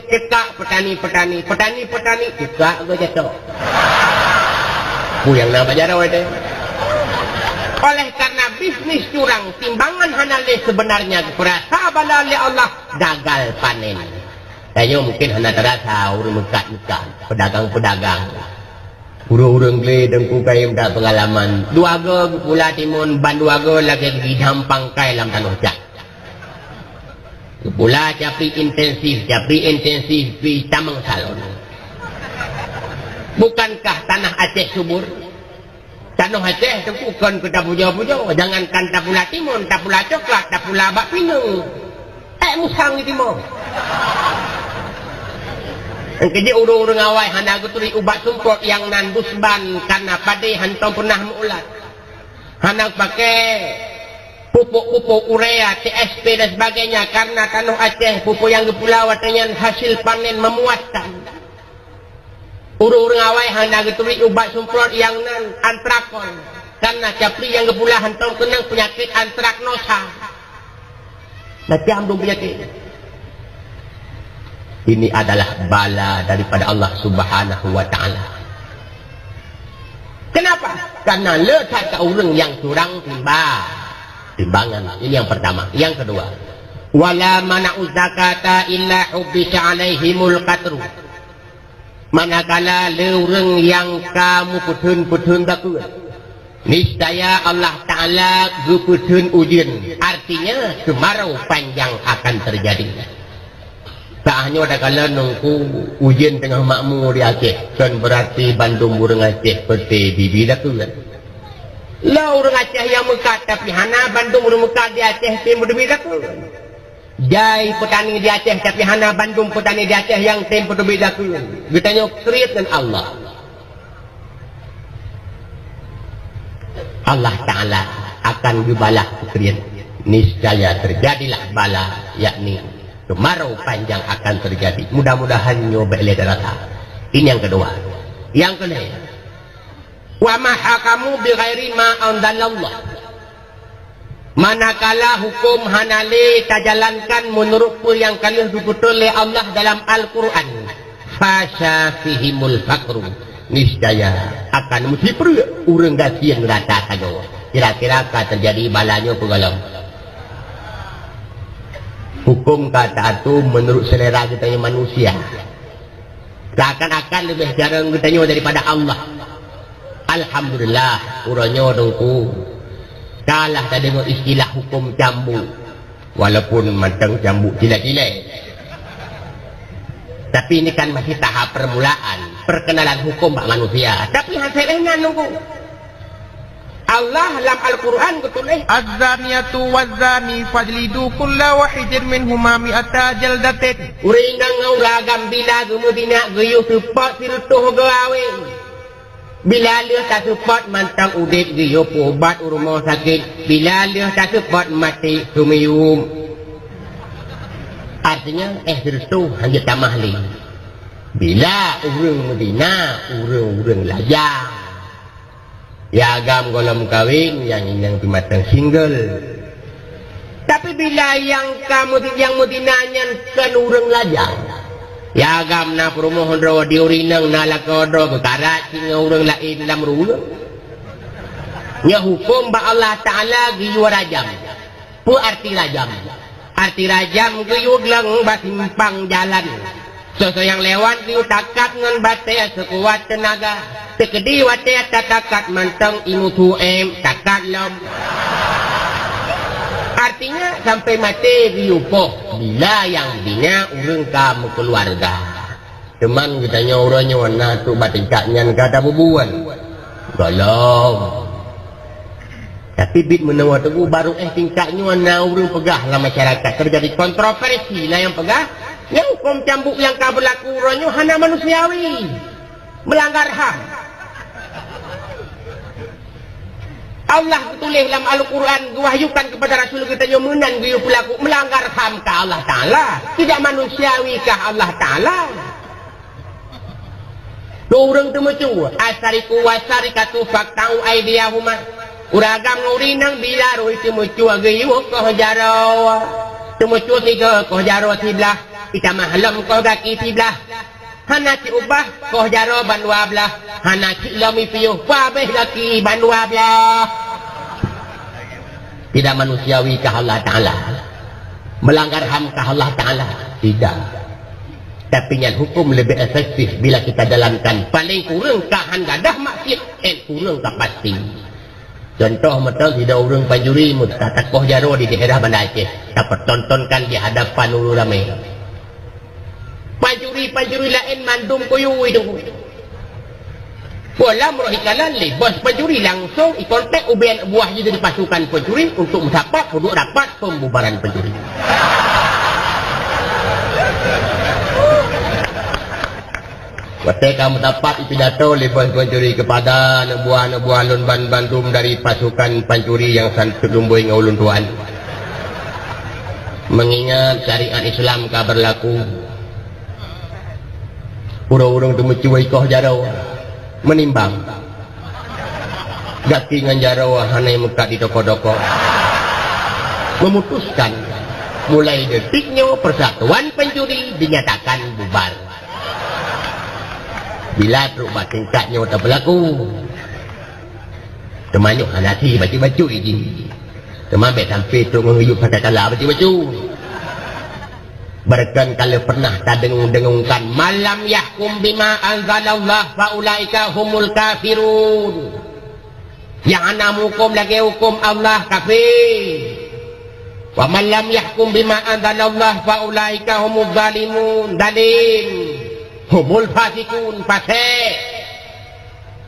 cekak petani cekak go jatuh. Yang nak belajar awak tu. Oleh karena bisnis curang, timbangan hanali sebenarnya berasa bala oleh Allah gagal panen. Tanya mungkin hanya terasa orang mekat-mekat, pedagang-pedagang. Urang-urang gele dengku kaya minta pengalaman. Duaga pula timun ban duaga lagi dihampang kai dalam tanah cak. Pula capri intensif di Tamang Salon. Bukankah tanah Aceh subur? Tanah Aceh bukan ke tapuja-puja. Jangankan tapula timun, tapula coklat, tapula bak pinang. Musang di timur. Jadi urung-urung awai hana guturi ubat sumpot yang nandus ban karena pada hantam pernah mengulat. Hana pakai pupuk-pupuk urea, TSP dan sebagainya karena tanah Aceh pupuk yang dipulau dengan hasil panen memuaskan. Urung-urung awai hana guturi ubat sumpot yang nan antrakon karena capri yang dipulau hantam kena penyakit antraknosa. Nanti ambil penyakit. Ini adalah bala daripada Allah Subhanahu wa ta'ala. Kenapa? Karena letak ke orang yang curang timbangan. Ini yang pertama. Yang kedua, wala mana'u zakata illa hubbisa alaihimul qatru. Manakala orang yang kamu putun takut, niscaya Allah Ta'ala guputun ujian. Artinya kemarau panjang akan terjadi. Tak hanya ada kala nunggu ujian tengah makmur di Aceh. Kan berarti Bandung orang Aceh peti bibi dah tu kan. Lah orang Aceh yang mekat tapi hana Bandung orang mekat di Aceh timur bibi dah tu. Jai petani di Aceh tapi hana Bandung petani di Aceh yang timur bibi dah tu. Kita tanya kreat dengan Allah. Allah Ta'ala akan dibalas kreat. Niscaya terjadilah bala yakni kemarau panjang akan terjadi. Mudah-mudahan nyoba lihat rasa. Ini yang kedua. Yang kedua, wa mahakamu bi ghairi ma anzalallah. Manakala hukum hanale tajalankan menurut yang kalian betul oleh Allah dalam Al-Quran, fasha fihimul fakru. Niscaya akan mesti perlu urang gasian rata saja. Kira-kira akan terjadi balanya pegalam. Hukum kata itu menurut selera kita yang manusia. Seakan-akan lebih jarang kita daripada Allah. Alhamdulillah, uranya dongku. Kalah tadi dengan istilah hukum cambuk. Walaupun macam cambuk gila-gila. Tapi ini kan masih tahap permulaan. Perkenalan hukum bak manusia. Tapi hasilnya nunggu. Allah dalam Al-Quran ketulis Az-zaniyatu waz-zani fajlidu kulla wahidin minhuma mi'ata jaldatin. Urinang nguragam bila gumudina guyuh support sirutuh gawe. Bila leh tak support mantang udit guyuh ubat rumah sakit. Bila leh tak support mati sumiyum. Artinya sirutuh hanya tamahli. Bila urung Medina, urung layang. Ya agam kolam kawin yang pimatang single. Tapi bila yang kamu yang mudinanya kan urang lajang. Ya agam na perumohon rawa diurinang nalakodo kekara singa urang lain dalam rumah. Ya hukum ba Allah Ta'ala giyu rajam. Pu arti rajam. Arti rajam giyu lang basimpang jalan. Sesuatu yang lewat giyu takat ngan batea sekuat tenaga. Sekedi watea tatakat mantang imutu takat lom. Artinya sampai mati diupoh. Bila yang bina urang kamu keluarga. Teman kita nyoranya warna tu batikaknya kata bubuan. Golong. Tapi bit menawa tu baru tingkatnya warna urang pegah lah masyarakat. Terjadi kontroversi lah yang pegah. Yang hukum cambuk yang kau berlaku urangnya hana manusiawi. Melanggar HAM. Allah tulis dalam Al-Quran wahyukan kepada Rasul kita yang menan dia pelaku melanggar HAM ke Allah Ta'ala. Tidak manusiawi ke Allah Ta'ala. Orang tu macam asariku wasarikatu faktau aidiyahuma. Uragam ngurinang bila roh itu macam agayuh kau jaro. Itu macam tiga kau jaro tiblah. Kita mahlam kau gaki tiblah. Hana ci ubah kau jaro bandua belah. Hana ci lami piyuh wabeh laki bandua belah. Tidak manusiawi ke Allah Ta'ala. Melanggar HAM ke Allah Ta'ala. Tidak. Tapi yang hukum lebih efektif bila kita jalankan. Paling kurang kahan gadah maksud, kurang tak pasti. Contoh macam tidak orang panjuri mutatakoh jaro di daerah Banda Aceh. Dapat tontonkan di hadapan ulu ramai. Panjuri lain mandum koyu itu. Bola merahikalan le, bos panjuri langsung ikontak ubian buah jadi pasukan panjuri untuk mendapat untuk dapat pembubaran panjuri. Waktu kamu dapat pidato lepas pancuri kepada nebuah lun Bandung dari pasukan pancuri yang sangat lumbui ngulun tuan. Mengingat syariat Islam ka berlaku. Urang-urang tu mencuai koh jarau menimbang. Gaki ngan jarau hanai muka di toko-toko. Memutuskan mulai detiknya persatuan pencuri dinyatakan bubar. Bila teruk tingkatnya tak berlaku. Temannya hanati baca-baca ini. Teman baik sampai tu menghidup kata-kata baca-baca. Berkan kalau pernah tak dengung-dengungkan. Malam yahkum bima anzalallah fa'ulaika humul kafirun. Yang anak hukum lagi hukum Allah kafir. Wa malam yahkum bima anzalallah fa'ulaika humul zalimun. Dalim. Humul fasikun fasik.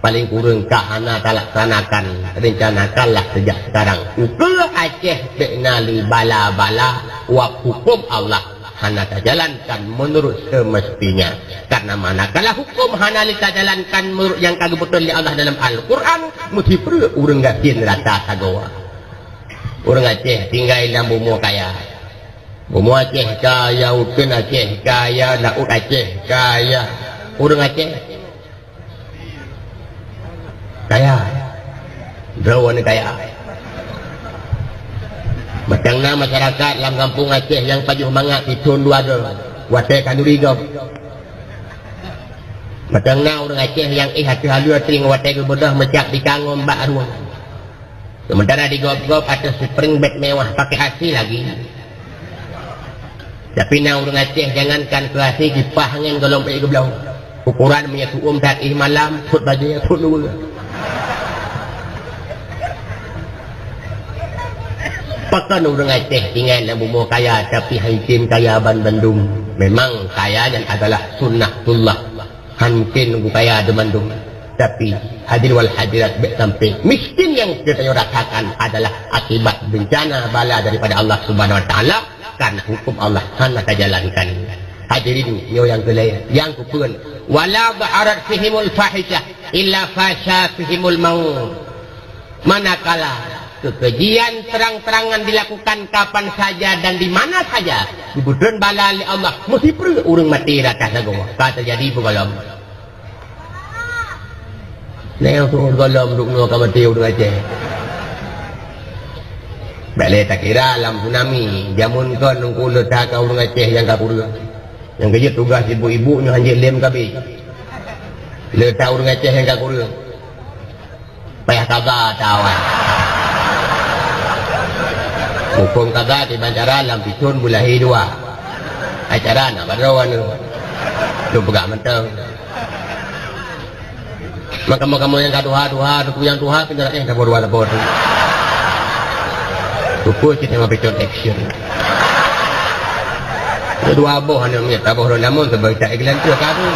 Paling kurang kahana tak laksanakan. Rencanakanlah sejak sekarang. Ke Aceh beknali bala-bala. Wa hukum Allah hana tak jalankan menurut semestinya. Karena manakala hukum hana tak jalankan menurut yang kagak betul di Allah dalam Al-Quran. Mesti perlu orang gatin rata sagawa. Orang Aceh tinggal dalam bumi kaya. Bumi Aceh kaya, Ukun Aceh kaya, Laut Aceh kaya. Orang Aceh kaya. Drawan kaya. Macamnya masyarakat dalam kampung Aceh yang pajuh mangat pitun dua tu. Watai kanuri kau. Macamnya orang Aceh yang hati halu ting watai ke bodoh mecak di kangom bak ruang. Sementara di gop-gop atas spring bed mewah pakai AC lagi. Tapi nak orang Aceh jangankan ke AC kipah angin golong pergi ke belau. Ukuran menyatu tak malam put bajunya put dulu. Pakan orang Aceh tinggal dalam bumi kaya tapi hakim kaya Bandung. Memang kaya dan adalah sunnatullah. Hakim nunggu kaya di Bandung. Tapi hadir wal hadirat baik samping miskin yang kita rasakan adalah akibat bencana bala daripada Allah Subhanahu Wa Taala. Karena hukum Allah hanya terjalankan. Hadirin yang kelaya, yang kupun. Wala ba'arat fihimul fahisyah illa fasha fihimul maut. Manakala kekejian terang-terangan dilakukan kapan saja dan di mana saja, kemudian bala oleh Allah mesti perlu orang mati ratas agama. Kata jadi bergolong. Neng tu bergolong duk no mati orang Aceh. Balik tak kira alam tsunami. Jamun kan nunggu letak kau orang Aceh yang kapur. Yang kerja tugas ibu-ibunya hanya lem kabi. Letak orang Aceh yang kapur. Payah kagak tawan. Hukum kagak di bancara alam pitun bulahi dua. Acara nak berawan tu. Tu pegak mentang. Maka-maka yang kaduha-duha, tu yang tuha pindah tak berdua-dua tu. Tupu kita mau bikin action. Kedua aboh hanya minta aboh namun sebab tak iklan tu kamu.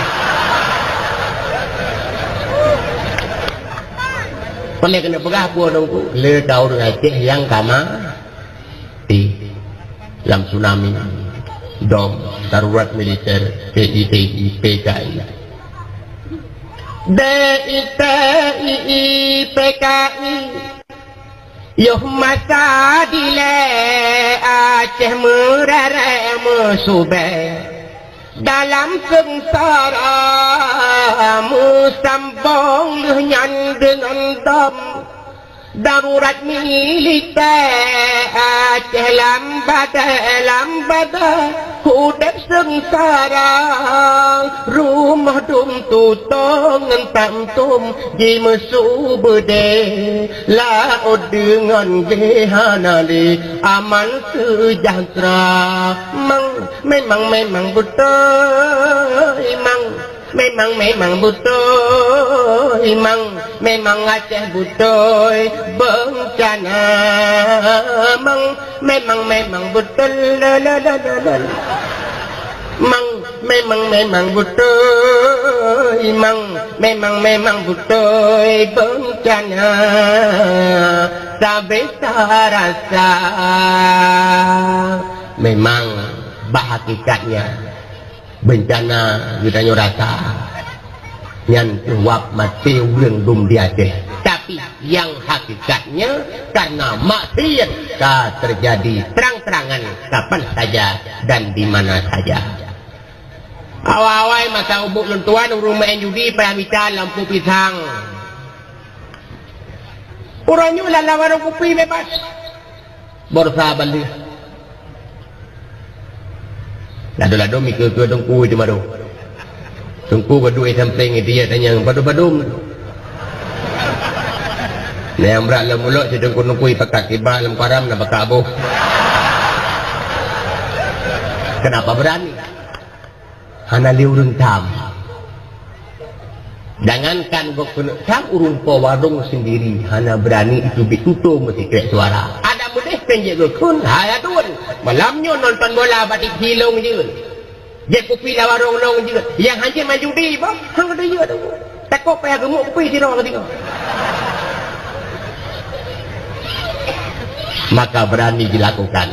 Boleh kena pegah buah dongku. Le tahu dengan Aceh yang kama di dalam tsunami, dom, darurat militer, PITI, PKI. DITI, PKI. Yoh masa dile Aceh merere mesube dalam sengsara musambong nyan dengan dom darurat militer Aceh lambada hudap sengsara rumah dum tutong entam di mesu bede laut dengan gehanali aman sejahtera memang betul memang betul, memang Aceh betul bencana, memang betul, memang betul, memang betul bencana, sampai rasa, memang bahakikatnya bencana kita rasa yang jawab mati ulang dum di Aceh, tapi yang hakikatnya karena maksiat terjadi terang-terangan kapan saja dan di mana saja. Awal-awal masa ubuk lentuan urung main judi peramitan lampu pisang, orangnya lala warung kopi bebas borsa balik lado-lado mikir ke tungku itu baru tungku berdua samping dia tanya badu-badu yang berat lah mulut si tungku-tungku pakai kibah lem karam nak pakai abuh. Kenapa berani? Hana liurun tam. Jangankan sam urung po warung sendiri, hana berani itu ditutup mesti kira suara. Ada boleh penjek kun, haya tuan. Malamnya nonton bola batik hilong je. Dia kopi lah warung long je. Yang hancur maju di, bang, hang ada je tu. Takut payah gemuk kopi sirah ketika. Maka berani dilakukan.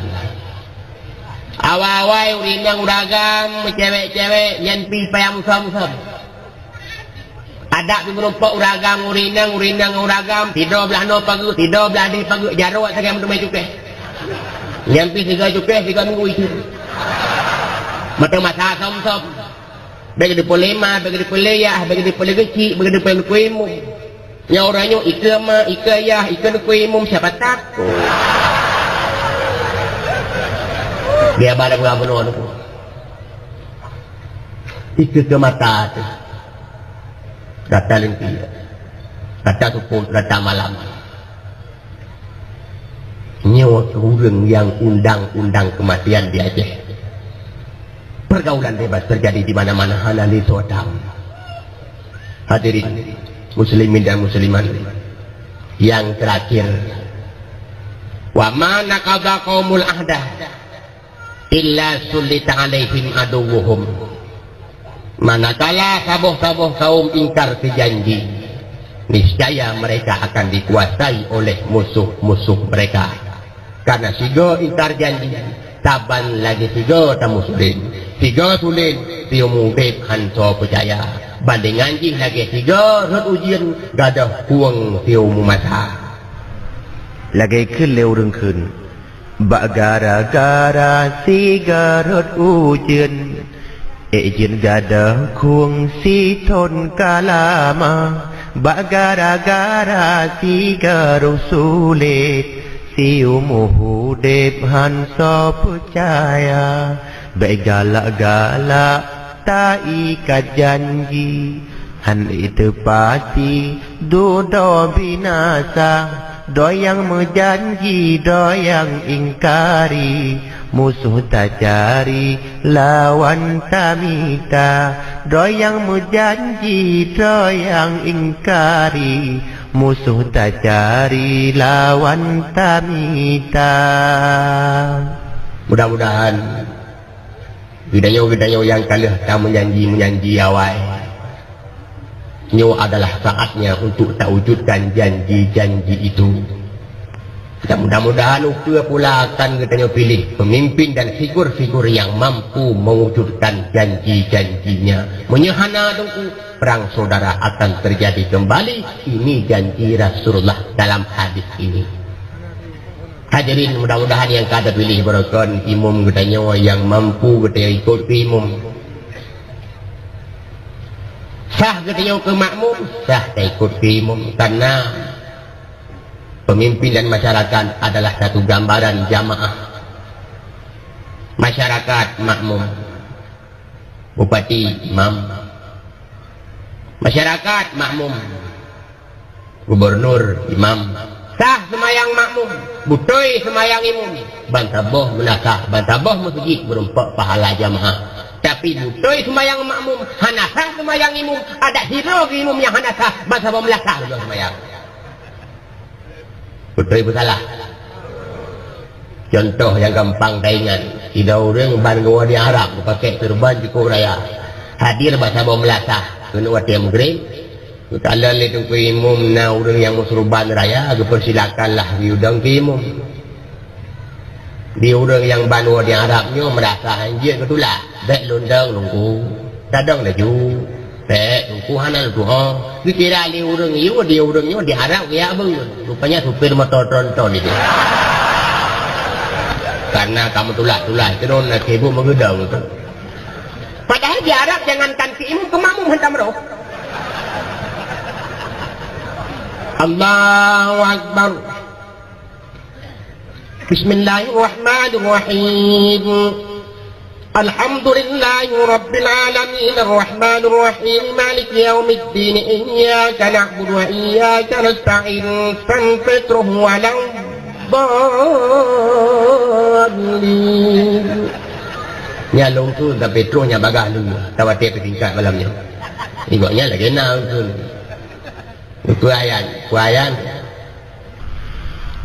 Awal-awal urinang uragam, cewek-cewek yang pi payah musam-musam. Ada di berupa uragam, urinang uragam, tidur belah no pagi, tidur belah di pagi, jaruk saya mentumai cukai. Yang pi 3 cukai, 3 minggu itu. Mata masa som-som. Bagi di polema, bagi di poleyah, bagi di poleh kecil, bagi di poleh kuimum. Yang orangnya ikama, ikayah, ikan kuimum, siapa takut. Dia balik ke benar tu. Ika ke mata tu. Data lengki. Data suku, data malam. Nyawa orang yang undang-undang kematian di Aceh. Pergaulan bebas terjadi di mana-mana. Halali sodam. Hadirin muslimin dan muslimat. Yang terakhir. Wa ma naqadha qaumul ahdah illa sulita alaihim aduwuhum. Manakala sabuh-sabuh kaum ingkar sejanji, niscaya mereka akan dikuasai oleh musuh-musuh mereka. Karena sigo ingkar janji, taban lagi sigo tamu sulin, sigo sulin tiumu beb hanso percaya. Banding anjing lagi sigo rot ujian gadah kuang tiumu masa. Lagi keleu rengkeun. Bak gara-gara si garut ujian, ejin gada kuang si ton kalama. Bak gara-gara si garut sulit, si umuhu dep hanso percaya. Baik galak-galak tak ikat janji, han itu pasti dodo binasa. Doyang menjanji, doyang ingkari, musuh tak cari, lawan tak minta. Doyang menjanji, doyang ingkari, musuh tak cari, lawan tak minta. Mudah-mudahan Gedayo-gedayo yang kalah tak menjanji awal. Nyo adalah saatnya untuk tak wujudkan janji-janji itu. Mudah-mudahan upaya pula akan kita pilih pemimpin dan figur-figur yang mampu mewujudkan janji-janjinya. Menyehana tunggu perang saudara akan terjadi kembali. Ini janji Rasulullah dalam hadis ini. Hadirin, mudah-mudahan yang kada pilih berakan imam katanya yang mampu kita ikut imam. Sah katanya ke makmum, sah kita ikut imam, karena pemimpin dan masyarakat adalah satu gambaran jamaah. Masyarakat makmum, bupati imam, masyarakat makmum, gubernur imam. Sah semayang makmum, butoi semayang imam. Bantaboh menakah, bantaboh masjid berumpak pahala jamaah. Tapi butoi semayang makmum, hanasah semayang imum, ada hero imum yang hanasah, bahasa pemelakah juga semayang. Butoi bersalah. Contoh yang gampang taingan, tidak orang ban gua di Arab, pakai turban cukup raya. Hadir bahasa pemelakah, kena wati maghrib. Kalau itu ke imum, na orang yang musurban raya, persilakanlah diudang ke imum. Di orang yang banwa di Arabnya merasa anjir ketulak. Bek lundang lungku, dadang laju, bek lungku hana lungku. Dikira li orang itu, dia orangnya di Arab ya bang. Rupanya supir motor tronton itu. Karena kamu tulak-tulak, terus nak ibu mengedang itu. Padahal di Arab jangankan si imam kemamu hentam roh. Allahu Akbar. Bismillahirrahmanirrahim. Alhamdulillahi Rabbil Alamin Ar-Rahmanir Rahim Maliki Yawmiddin Iyyaka na'budu wa iyyaka nasta'in Sanfitruhu walau dhalin. Nyalong tu dah petronya bagah dulu. Tawati tingkat malamnya. Igoknya lagi nak tu. Kuayan.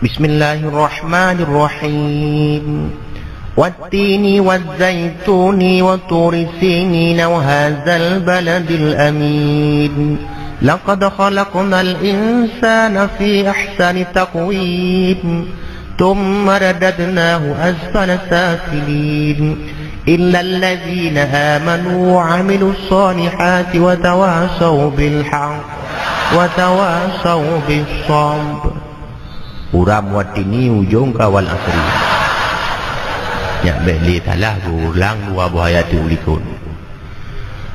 Bismillahirrahmanirrahim. والتين والزيتون وطور سينين وهذا البلد الأمين لقد خلقنا الإنسان في أحسن تقويم ثم رددناه أسفل سافلين إلا الذين آمنوا وعملوا الصالحات وتواصوا بالحق وتواصوا بالصبر. Uram watini ujung kawal asri. Ya beli salah ulang wa bahayati ulikun.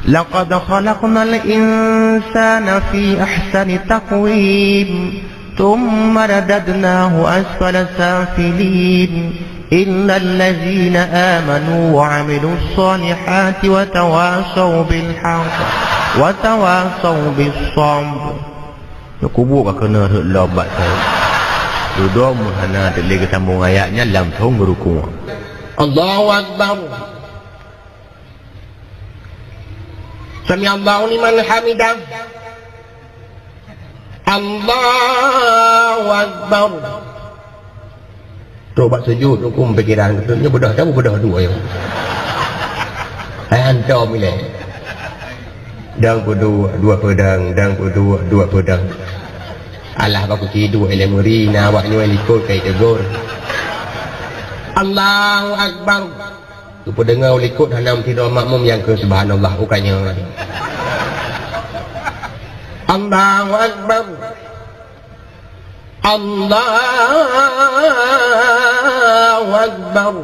Laqad khalaqnal insana fi ahsani taqwim thumma radadnahu asfala safilin innal ladzina amanu wa 'amilus solihati wa tawasaw bil haqq wa tawasaw bis sabr. Kubu ka kena lobat saya. Duduk muhana terlegi sambung ayatnya langsung berukung. Allahu Akbar. Sami Allahu liman hamidah. Allahu Akbar. Coba sujud hukum pikiran betulnya bedah tahu bedah dua ya. Hantar milih. Dang dua pedang, dang dua pedang. Allah baku tidur ele merina awaknya likut kai tegur. Allahu Akbar. Tu pendengar likut hanam tidur makmum yang ke subhanallah bukannya. Allahu Akbar. Allahu Akbar.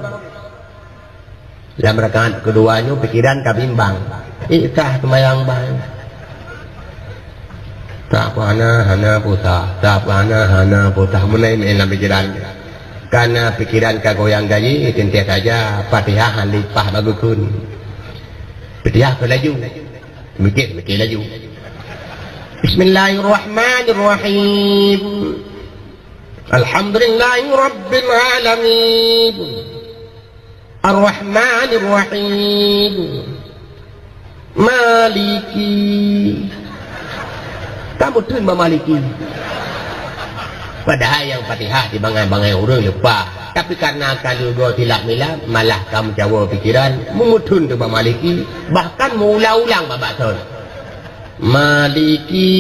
Dalam rakaat keduanya pikiran kabimbang. Ikah semayang bang. Tak hana pusah. Tak hana pusah. Mulai dalam pikiran. Karena pikiran kagoyang gaji tentu saja Fatihah halipah bagukun. Fatihah laju. Mikir laju. Bismillahirrahmanirrahim. Alhamdulillahi Rabbil Alamin. Ar-Rahmanirrahim. Maliki. Kamu terima Maliki. Padahal yang Fatihah di bangai-bangai orang lupa. Tapi karena kalau dua tilak milap, malah kamu jawab pikiran, memutun tu Maliki, bahkan mengulang-ulang babak ton. Maliki,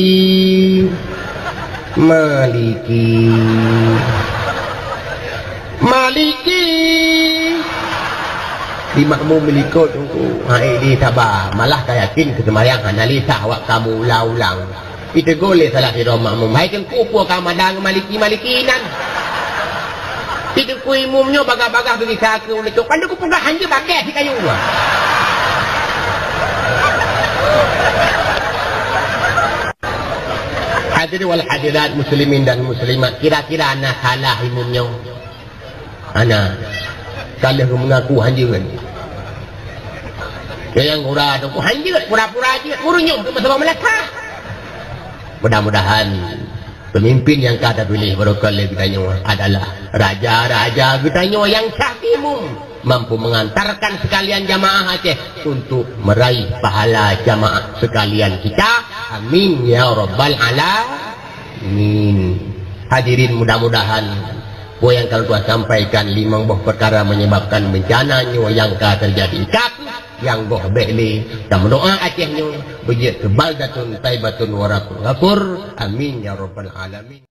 Maliki, Maliki. Di makmum melikut tunggu. Ini sabar. Malah kaya yakin kesemayang analisa awak kamu ulang-ulang. Itu boleh salah kira makmum. Hai kan kupu kamadang maliki-malikinan. Itu ku imumnya bagah-bagah bagi saka ulituk. Kan aku pegah hanya bagai si kayu. Hadirin wal hadirat muslimin dan muslimat. Kira-kira anak salah imumnya. Anak. Kalau mengaku hanjungan. Yang kurang tu hanjungan. Pura-pura aja. Murunyum tu bersama Melaka. Mudah-mudahan pemimpin yang kita pilih barangkali kita adalah raja-raja kita yang sahimum mampu mengantarkan sekalian jamaah Aceh untuk meraih pahala jamaah sekalian kita. Amin ya rabbal alamin. Hadirin, mudah-mudahan apa yang kalau Tuhan sampaikan 5 buah perkara menyebabkan bencana nyo yang terjadi ikap yang boh beli dan doa Aceh nyo bejit kebaldatun taibatun warakul ghafur. Amin ya rabbal alamin.